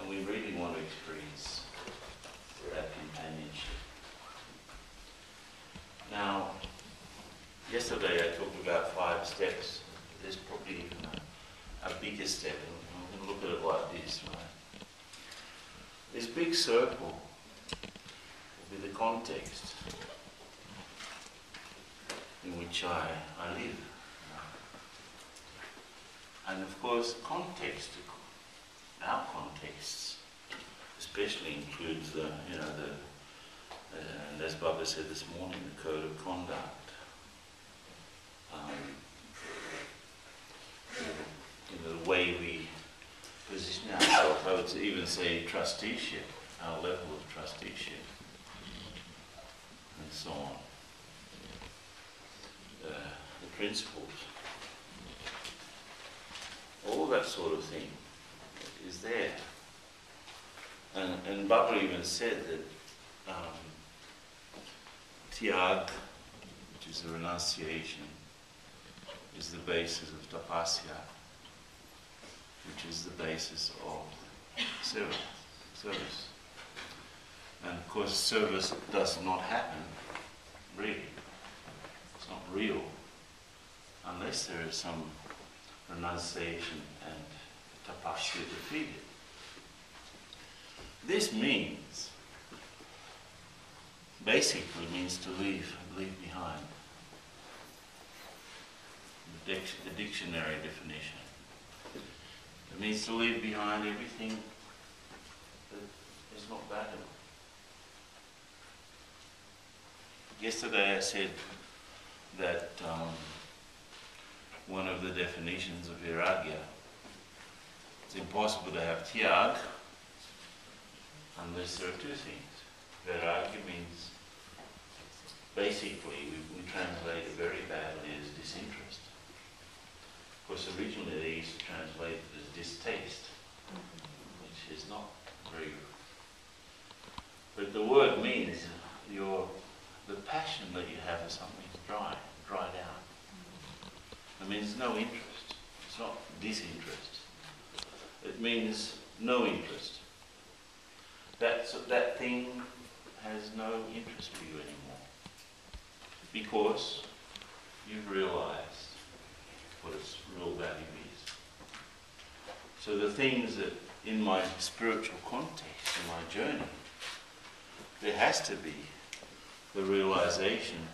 And we really want to experience that companionship. Now, yesterday I talked about 5 steps. There's probably even a bigger step, and I'm going to look at it like this, right? This big circle will be the context in which I live. And of course, context, our contexts, especially includes and as Baba said this morning, the code of conduct. The way we position ourselves, I would even say trusteeship, our level of trusteeship, and so on. The principles, all that sort of thing is there. And Baba even said that Tyag, which is the renunciation, is the basis of tapasya, which is the basis of service. And of course, service does not happen, really. It's not real, unless there is some renunciation and tapasya defeated. This means, basically means to leave behind. The dictionary definition. It means to leave behind everything that is not valuable. Yesterday I said that one of the definitions of viragya, it's impossible to have tyag unless there are 2 things. Viragya means, basically, we translate it very badly as disinterest. Of course, originally they used to translate it as distaste, which is not very good. But the word means the passion that you have for something is dried out. It means no interest. It's not disinterest. It means no interest. That thing has no interest for you anymore, because you've realized what its real value is. So the things that in my spiritual context, in my journey, there has to be the realization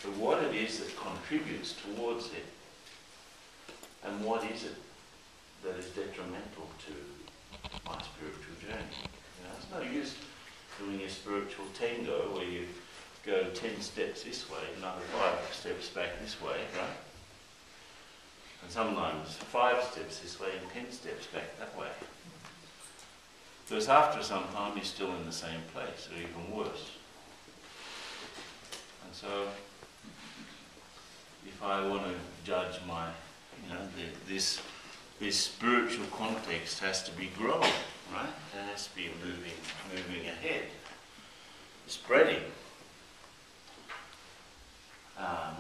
of what it is that contributes towards it, and what is it that is detrimental to my spiritual journey. It's no use doing a spiritual tango where you go 10 steps this way, another 5 steps back this way, right? And sometimes 5 steps this way and 10 steps back that way. Because after some time you're still in the same place, or even worse. And so, if I want to judge my, this spiritual context has to be growing, right? It has to be moving ahead, spreading.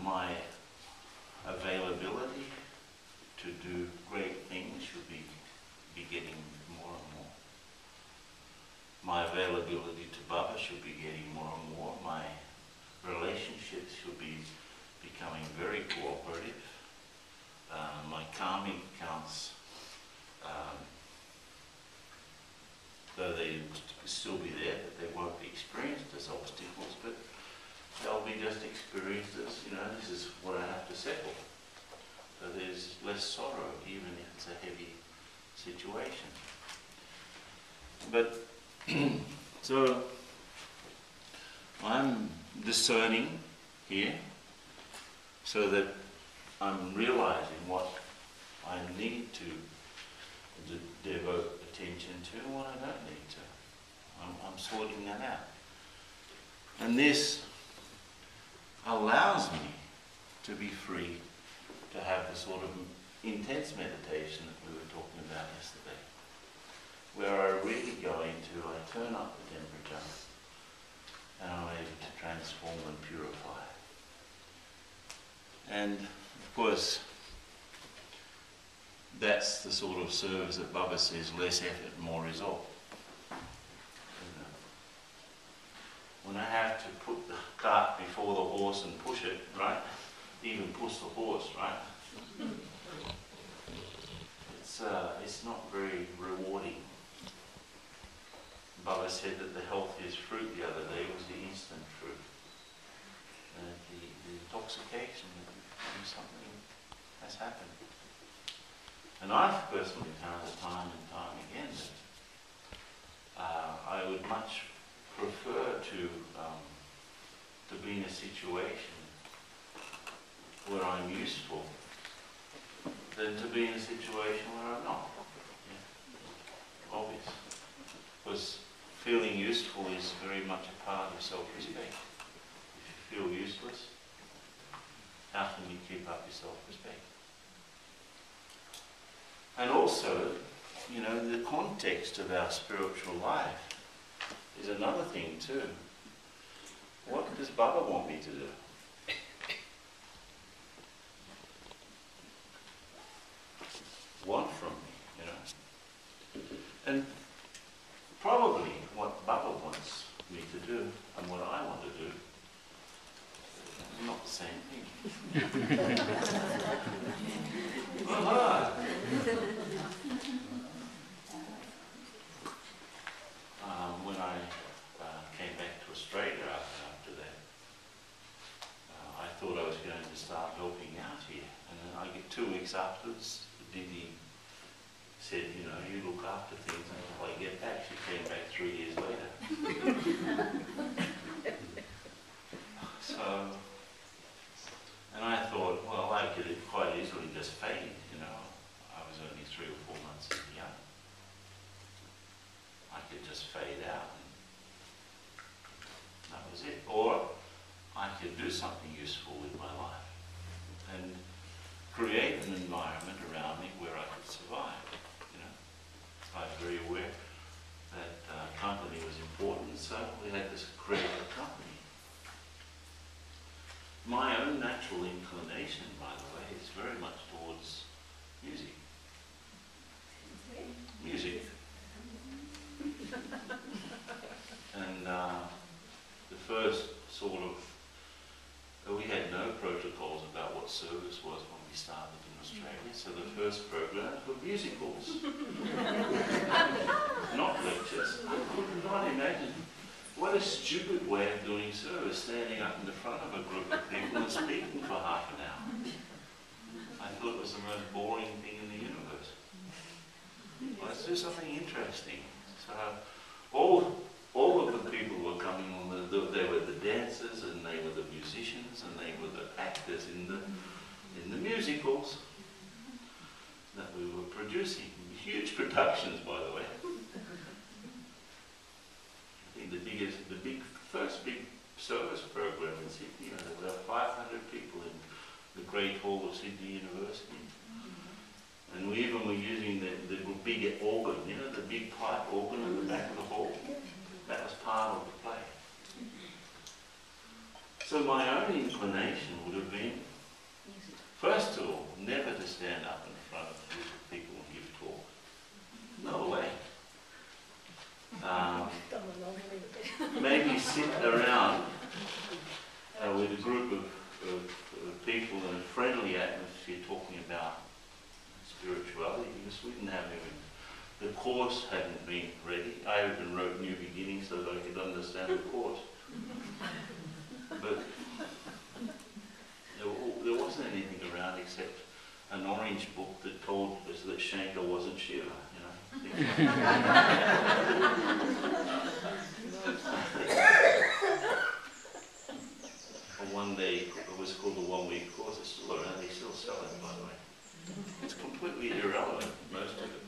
My availability to do great things should be getting more and more. My availability to Baba should be getting more and more. My relationships should be becoming very cooperative. My karmic accounts, though they will still be there, but they won't be experienced as obstacles, but they'll be just experienced as, this is what I have to settle. So there's less sorrow, even if it's a heavy situation. But, so, I'm discerning here, so that I'm realizing what I need to devote attention to and what I don't need to. I'm sorting that out. And this allows me to be free to have the sort of intense meditation that we were talking about yesterday, where I really go into, I turn up the temperature and I'm able to transform and purify. And of course, that's the sort of service that Baba says, less effort, more result. When I have to put the cart before the horse and push it, right? Even push the horse, right? It's not very rewarding. Baba said that the healthiest fruit the other day was the instant fruit. The intoxication of something has happened. And I've personally found it time and time again that I would much prefer to be in a situation where I'm useful than to be in a situation where I'm not. Yeah. Obvious. Because feeling useful is very much a part of self-respect. If you feel useless, how can you keep up your self-respect? And also, you know, the context of our spiritual life is another thing too. What does Baba want me to do? Want from me, you know? And probably what Baba wants me to do and what I want to do are not the same thing. When I came back to Australia after that, I thought I was going to start helping out here. And then I get 2 weeks afterwards, Didi said, you know, you look after things until I get back. She came back 3 years later. So, and I thought, well, I could quite easily just fade, you know. I was only 3 or 4 months young. I could just fade out and that was it. Or I could do something useful with my life and create an environment around me where I could survive, you know. I was very aware that company was important, so we had to create a company. My own natural inclination, by the way, is very much towards music. Music. And the first sort of, we had no protocols about what service was when we started in Australia, so the first programs were musicals. Not lectures. I could not imagine. What a stupid way of doing service, standing up in the front of a group of people and speaking for half an hour. I thought it was the most boring thing in the universe. Let's do something interesting. So all of the people were coming on, they were the dancers and they were the musicians and they were the actors in the musicals that we were producing. Huge productions, by the way. I think the first big service program in Sydney, there were about 500 people in the Great Hall of Sydney University. And we even were using the big organ, you know, the big pipe organ at the back of the hall. That was part of the play. So my own inclination would have been, first of all, never to stand up in front of a group of people and give talk. No way. Maybe sit around with a group of people in a friendly atmosphere talking about spirituality, because we didn't have even, the course hadn't been ready. I even wrote New Beginning so that I could understand the course. But there wasn't anything around except an orange book that told us that Shankar wasn't Shiva, you know. One day, it was called the 1 week course. It's still around, they still sell it, by the way. It's completely irrelevant, most of it.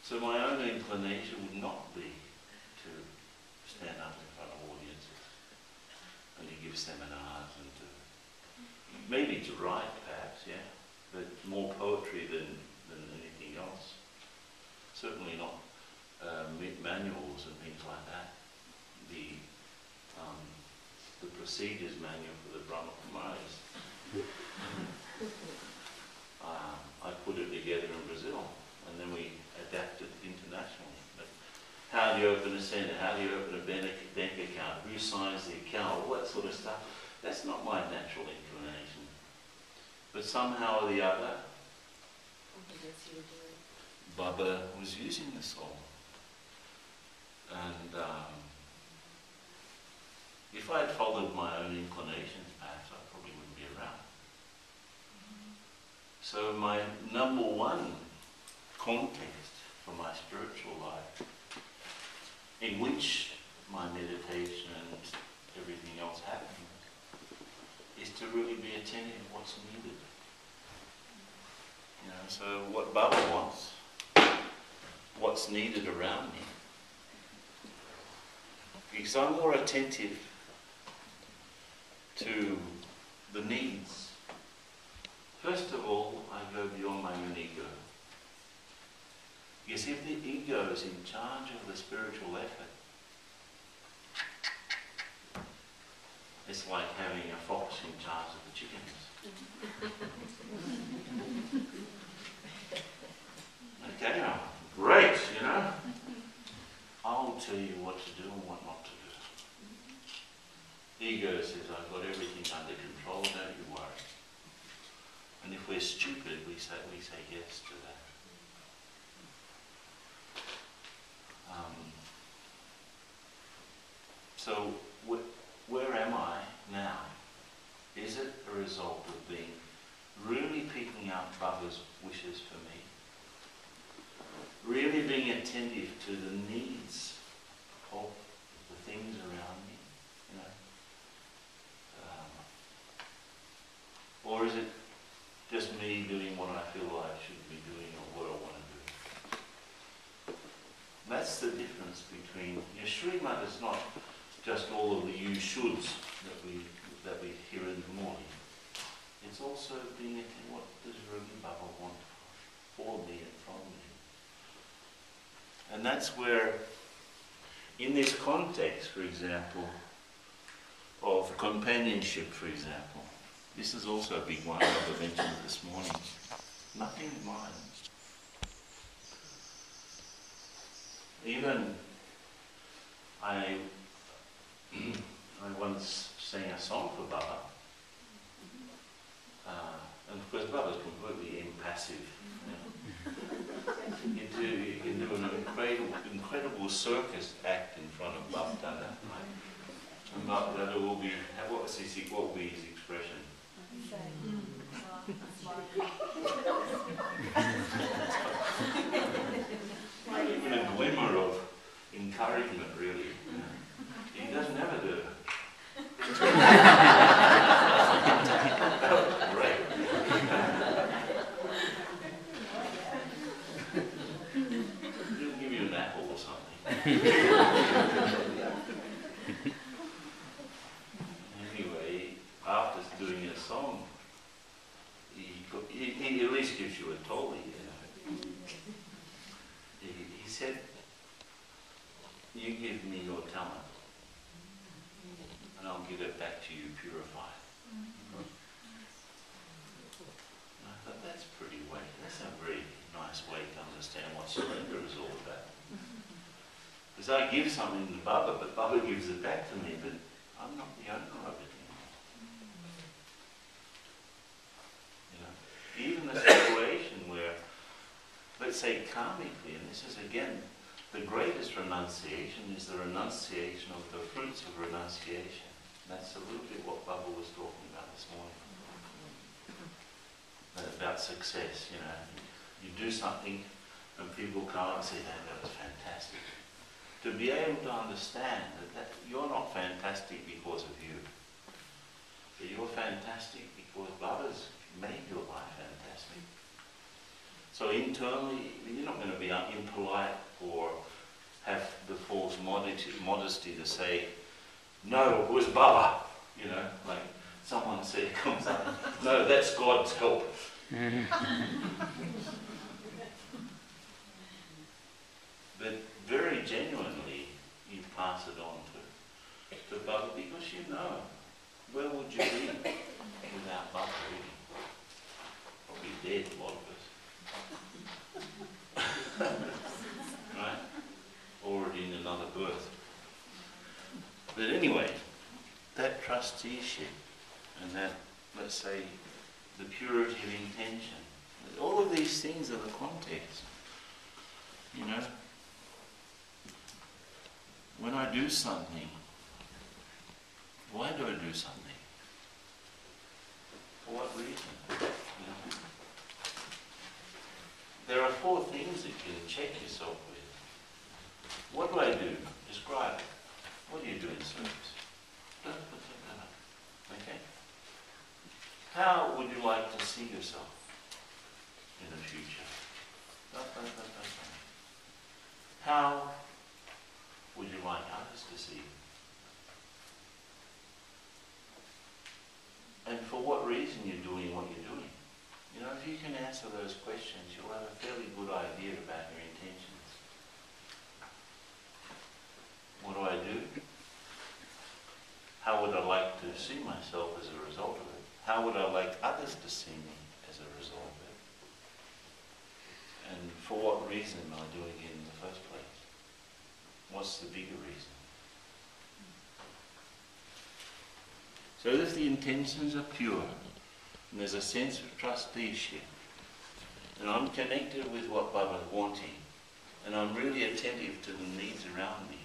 So my own inclination would not be to stand up in front of audiences and to give seminars and to, maybe to write perhaps, yeah, but more poetry than anything else. Certainly not manuals and things like that. The procedures manual for the Brahma Kumaris signs the account, all that sort of stuff. That's not my natural inclination. But somehow or the other, Baba was using the soul. And if I had followed my own inclinations, perhaps I probably wouldn't be around. So my number one context for my spiritual life, in which my meditation and everything else happens, is to really be attentive to what's needed. You know, so what Baba wants, what's needed around me. Because I'm more attentive to the needs. First of all, I go beyond my own ego. Because if the ego is in charge of the spiritual effort, it's like having a fox in charge of the chickens. Okay, great, you know. I'll tell you what to do and what not to do. Ego says, I've got everything under control, don't you worry. And if we're stupid, we say yes to that. So where am I now? Is it a result of being really picking up Baba's wishes for me? Really being attentive to the needs of the things around me, you know? Or is it just me doing what I feel I should be doing or what I want to do? That's the difference between, Srimad is not just all of the you shoulds that we hear in the morning. It's also being attentive, what does really Baba want for me and from me? And that's where, in this context, for example, of companionship, for example, this is also a big one, I've mentioned it this morning. Nothing is mine. Even I once sang a song for Baba, and of course Baba's completely impassive. You can do an incredible circus act in front of Baba Dada. And Baba Dada will be, what will be his expression? Not even a glimmer of encouragement, really. He doesn't ever do it. Great. He'll give you an apple or something. Anyway, after doing a song, he at least gives you a tolly, you know. He said, you give me your talent, and I'll give it back to you purified. And I thought, that's pretty weight. That's a very nice way to understand what surrender is all about. Because I give something to Baba, but Baba gives it back to me, but I'm not the owner of it anymore. You know, even a situation where, let's say karmically, and this is again, the greatest renunciation is the renunciation of the fruits of renunciation. That's a little bit what Baba was talking about this morning. About success, you know. You do something and people come and say, that was fantastic. To be able to understand that you're not fantastic because of you. But you're fantastic because Baba's made your life fantastic. So internally, you're not going to be impolite or have the false modesty to say, no, it was Baba. You know, like someone said, comes up, no, that's God's help. But very genuinely, you pass it on to Baba because you know, where would you be without Baba really? Probably dead, a lot of us. Right? Already in another birth. But anyway, trusteeship and that, let's say, the purity of intention. All of these things are the context. You know, when I do something, why do I do something? For what reason? You know? There are 4 things that you can check yourself with. What do I do? Describe it. What do you do in service? Okay? How would you like to see yourself in the future? How would you like others to see you? And for what reason you're doing what you're doing? You know, if you can answer those questions, you'll have a fairly good idea about your intentions. What do I do? How would I like to see myself as a result of it? How would I like others to see me as a result of it? And for what reason am I doing it in the first place? What's the bigger reason? So if the intentions are pure, and there's a sense of trusteeship, and I'm connected with what Baba's wanting, and I'm really attentive to the needs around me,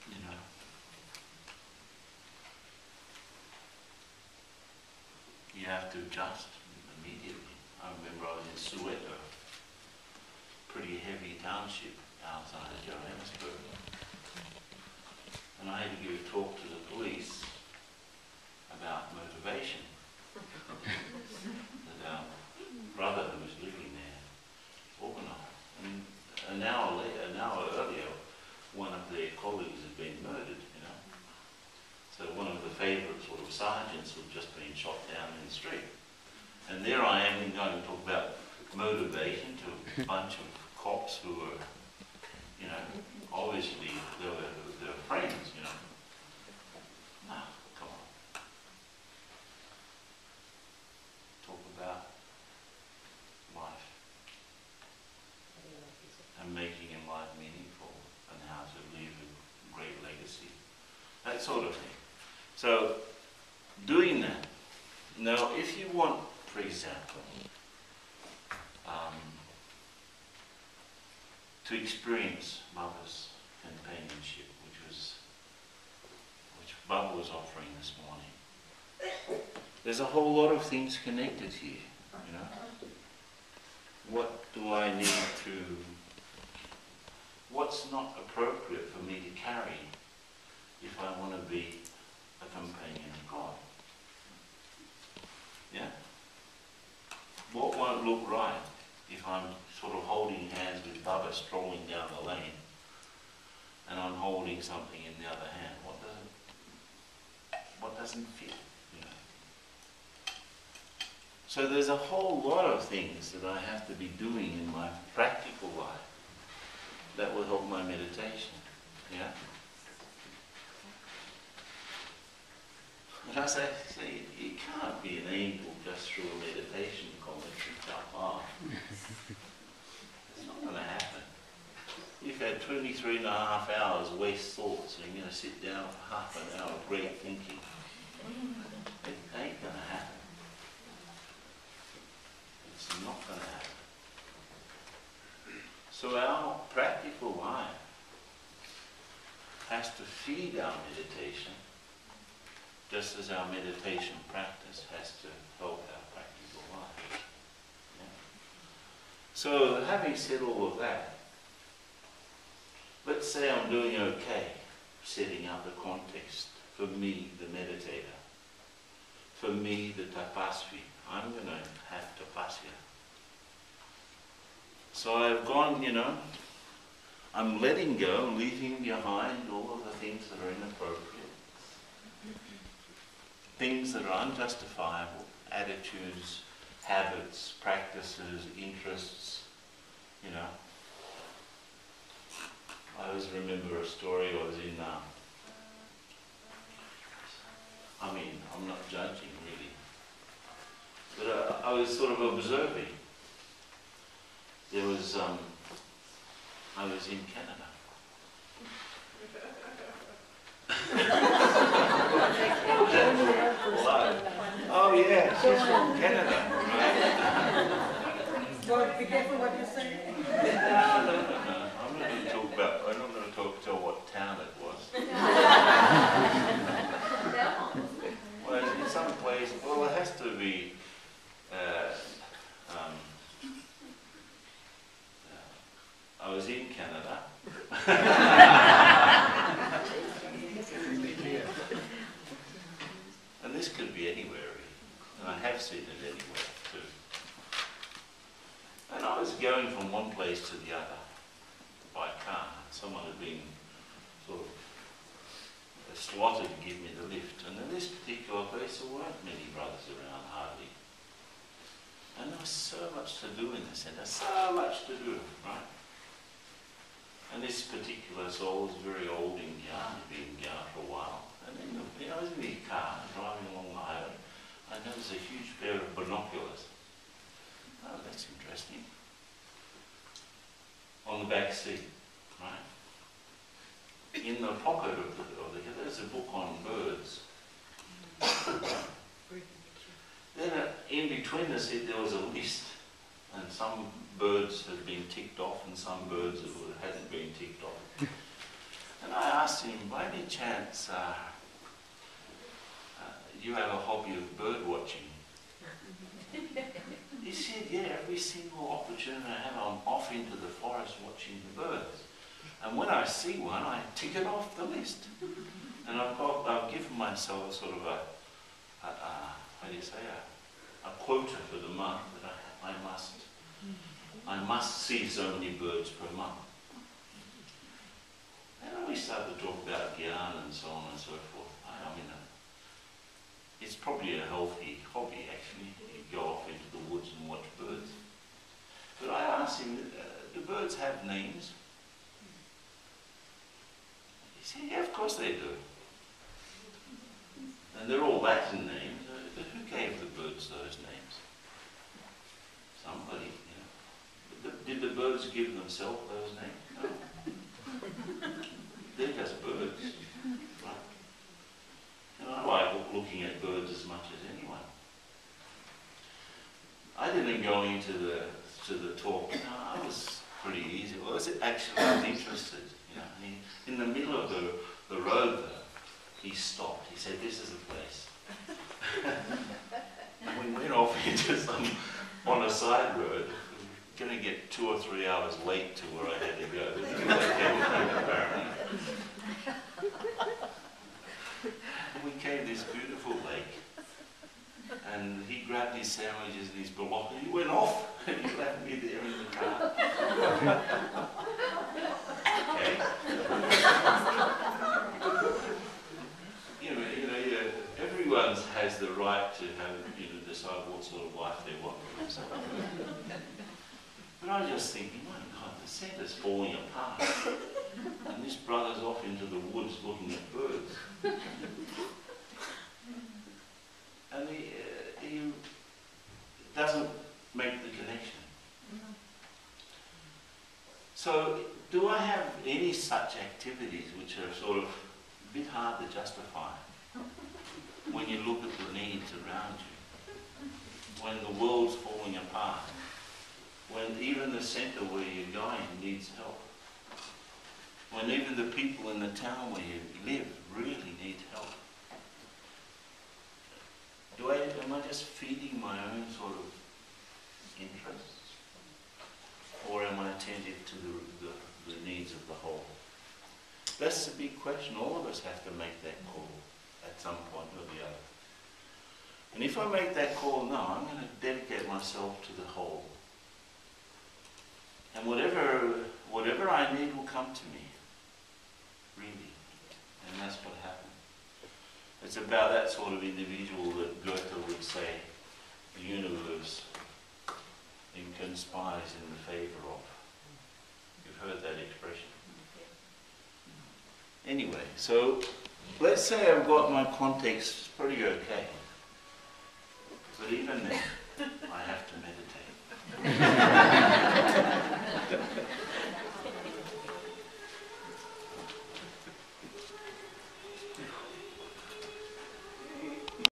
you know, you have to adjust immediately. I remember I was in Soweto, pretty heavy township outside of Johannesburg, and I had to give a talk to the police about motivation that our brother who was living there organised. And an hour earlier, one of their colleagues had been murdered, you know. So one of the favourite sort of sergeants had just been shot down in the street. And there I am going to talk about motivation to a bunch of cops who were, you know, obviously they were friends, you know. No, come on. Talk about life and making your life meaningful and how to leave a great legacy. That sort of thing. So, doing that. Now, if you want, for example, to experience Baba's companionship, which Baba was offering this morning, there's a whole lot of things connected here, you know. What do I need to, what's not appropriate for me to carry if I want to be a companion of God? Yeah? What won't look right if I'm sort of holding hands with Baba strolling down the lane and I'm holding something in the other hand? What doesn't fit, you know? So there's a whole lot of things that I have to be doing in my practical life that will help my meditation, yeah? And I say, see, you can't be an angel just through a meditation commentary off. It's not going to happen. You've had 23 and a half hours waste thoughts and you're going to sit down for half an hour of great thinking. It ain't going to happen. It's not going to happen. So our practical life has to feed our meditation, just as our meditation practice has to help our practical life. Yeah? So, having said all of that, let's say I'm doing okay setting up the context for me, the meditator, for me, the tapasvi. I'm going to have tapasya. So I've gone, you know, I'm letting go, leaving behind all of the things that are inappropriate. Things that are unjustifiable, attitudes, habits, practices, interests, you know. I always remember a story I was in, I'm not judging really, but I was sort of observing. There was, I was in Canada. Hello. Oh yeah, she's from Canada. Well, be careful what you say. No. I'm not going to talk about. I'm not going to tell what town it was. Well, in some place, well, it has to be. I was in Canada. And this could be anywhere, really. And I have seen it anywhere, too. And I was going from one place to the other by car. Someone had been sort of slotted to give me the lift. And in this particular place, there weren't many brothers around, hardly. And there was so much to do in the centre, so much to do, right? And this particular soul was very old in Guyana, he'd been in Guyana for a while. And then, I was in the car, driving along the highway. I noticed a huge pair of binoculars. Oh, that's interesting. On the back seat, right? In the pocket of the there's a book on birds. Then in between the seat there was a list, and some birds had been ticked off and some birds that hadn't been ticked off. And I asked him, by any chance, do you have a hobby of bird watching? He said, yeah, every single opportunity I have, I'm off into the forest watching the birds. And when I see one, I tick it off the list. And I've given myself a sort of how do you say, a quota for the month that I must see so many birds per month. And then we started to talk about Guyana and so on and so forth. I mean, it's probably a healthy hobby, actually. You go off into the woods and watch birds. But I asked him, do birds have names? He said, yeah, of course they do. And they're all Latin names. But who gave the birds those names? Somebody, you know. Did the birds give themselves those names? No. They're just birds. Right? And I like looking at birds as much as anyone. I didn't go into the talk. You know, I was pretty easy. Well, I was interested. You know, in the middle of the road, though, he stopped. He said, "This is the place." And we went off into on a side road. We were going to get 2 or 3 hours late to where I had to go. Apparently. And we came to this beautiful lake. And he grabbed his sandwiches and his binoculars. He went off and he left me there in the car. Okay. Everyone has the right to have, decide what sort of life they want. But I was just thinking, my God, the centre's falling apart. And this brother's off into the woods looking at birds. And he doesn't make the connection. So, do I have any such activities which are sort of a bit hard to justify when you look at the needs around you? When the world's falling apart? When even the centre where you're going needs help? When even the people in the town where you live really need help? Am I just feeding my own sort of interests? Or am I attentive to the needs of the whole? That's the big question. All of us have to make that call at some point or the other. And if I make that call now, I'm going to dedicate myself to the whole. And whatever I need will come to me. Really. And that's what happened. It's about that sort of individual that Goethe would say, the universe conspires in the favour of. You've heard that expression. Anyway, so let's say I've got my context pretty okay. But even then,